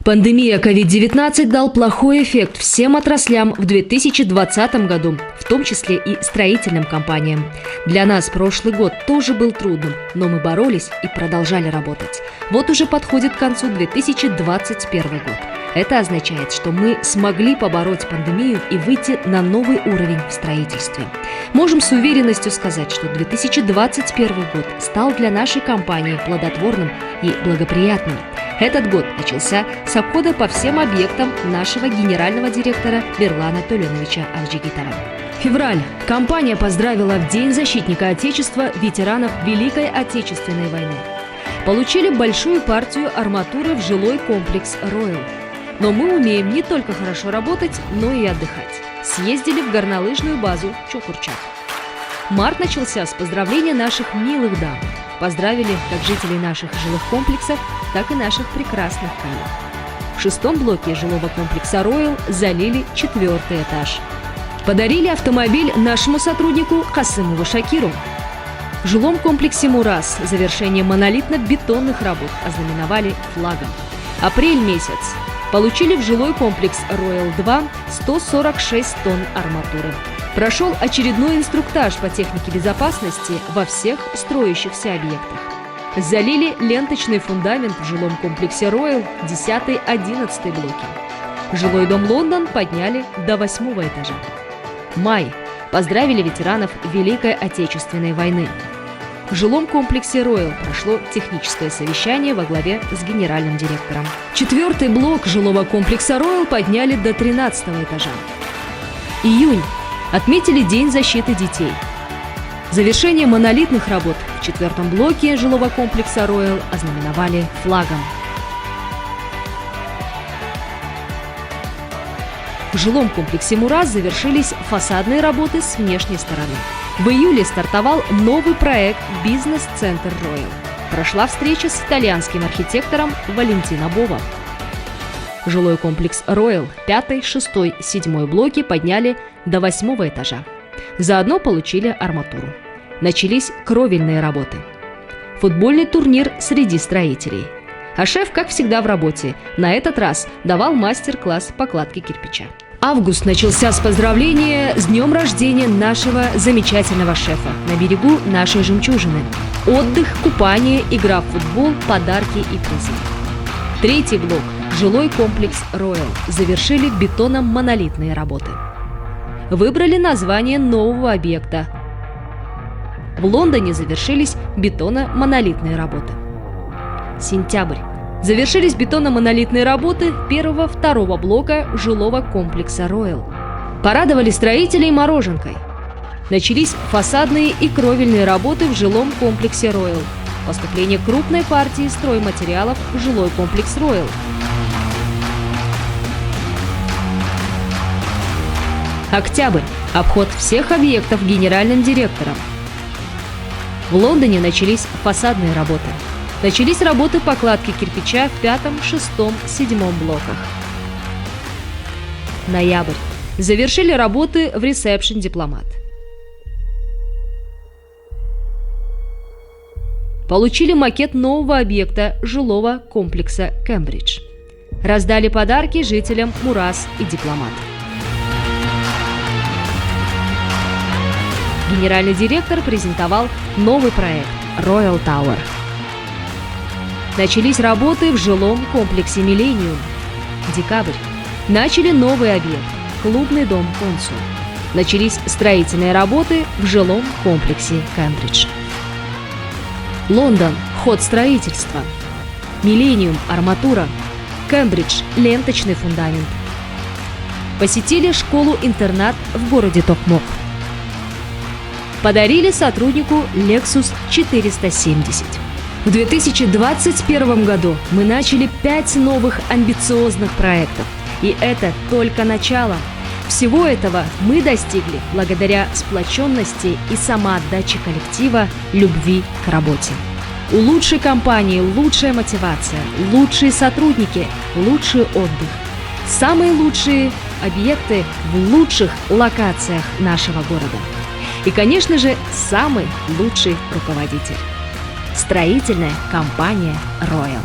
Пандемия COVID-19 дал плохой эффект всем отраслям в 2020 году, в том числе и строительным компаниям. Для нас прошлый год тоже был трудным, но мы боролись и продолжали работать. Вот уже подходит к концу 2021 год. Это означает, что мы смогли побороть пандемию и выйти на новый уровень в строительстве. Можем с уверенностью сказать, что 2021 год стал для нашей компании плодотворным и благоприятным. Этот год начался с обхода по всем объектам нашего генерального директора Берлана Толеновича Авджигитова. Февраль. Компания поздравила в День защитника Отечества ветеранов Великой Отечественной войны. Получили большую партию арматуры в жилой комплекс «Роял». Но мы умеем не только хорошо работать, но и отдыхать. Съездили в горнолыжную базу Чукурчак. Март начался с поздравления наших милых дам. Поздравили как жителей наших жилых комплексов, так и наших прекрасных коллег. В 6-м блоке жилого комплекса «Роял» залили 4-й этаж. Подарили автомобиль нашему сотруднику Касымову Шакиру. В жилом комплексе «Мурас» завершение монолитно-бетонных работ ознаменовали флагом. Апрель месяц. Получили в жилой комплекс «Роял-2» 146 тонн арматуры. Прошел очередной инструктаж по технике безопасности во всех строящихся объектах. Залили ленточный фундамент в жилом комплексе «Роял» 10-11 блоки. Жилой дом «Лондон» подняли до 8-го этажа. Май. Поздравили ветеранов Великой Отечественной войны. В жилом комплексе «Роял» прошло техническое совещание во главе с генеральным директором. 4-й блок жилого комплекса «Роял» подняли до 13-го этажа. Июнь. Отметили День защиты детей. Завершение монолитных работ в 4-м блоке жилого комплекса «Роял» ознаменовали флагом. В жилом комплексе «Мурас» завершились фасадные работы с внешней стороны. В июле стартовал новый проект «Бизнес-центр Роял». Прошла встреча с итальянским архитектором Валентино Бово. Жилой комплекс «Роял» 5, 6, 7 блоки подняли до 8-го этажа. Заодно получили арматуру. Начались кровельные работы. Футбольный турнир среди строителей. А шеф, как всегда, в работе. На этот раз давал мастер-класс покладки кирпича. Август начался с поздравления с днем рождения нашего замечательного шефа на берегу нашей жемчужины. Отдых, купание, игра в футбол, подарки и призы. 3-й блок. Жилой комплекс «Роял». Завершили бетономонолитные работы. Выбрали название нового объекта. В Лондоне завершились бетономонолитные работы. Сентябрь. Завершились бетономонолитные работы 1-2 блока жилого комплекса «Роял». Порадовали строителей мороженкой. Начались фасадные и кровельные работы в жилом комплексе «Роял». Поступление крупной партии стройматериалов в жилой комплекс «Роял». Октябрь. Обход всех объектов генеральным директором. В Лондоне начались фасадные работы. Начались работы покладки кирпича в 5, 6, 7 блоках. Ноябрь. Завершили работы в ресепшн «Дипломат». Получили макет нового объекта жилого комплекса «Кембридж». Раздали подарки жителям «Мурас» и «Дипломат». Генеральный директор презентовал новый проект «Роял Тауэр». Начались работы в жилом комплексе «Миллениум». Декабрь. Начали новый объект – клубный дом «Консул». Начались строительные работы в жилом комплексе «Кембридж». Лондон – ход строительства. «Миллениум» – арматура. «Кембридж» – ленточный фундамент. Посетили школу-интернат в городе Токмок. Подарили сотруднику Lexus 470. В 2021 году мы начали 5 новых амбициозных проектов. И это только начало. Всего этого мы достигли благодаря сплоченности и самоотдаче коллектива, любви к работе. У лучшей компании лучшая мотивация, лучшие сотрудники, лучший отдых. Самые лучшие объекты в лучших локациях нашего города. И, конечно же, самый лучший руководитель. Строительная компания «Роял».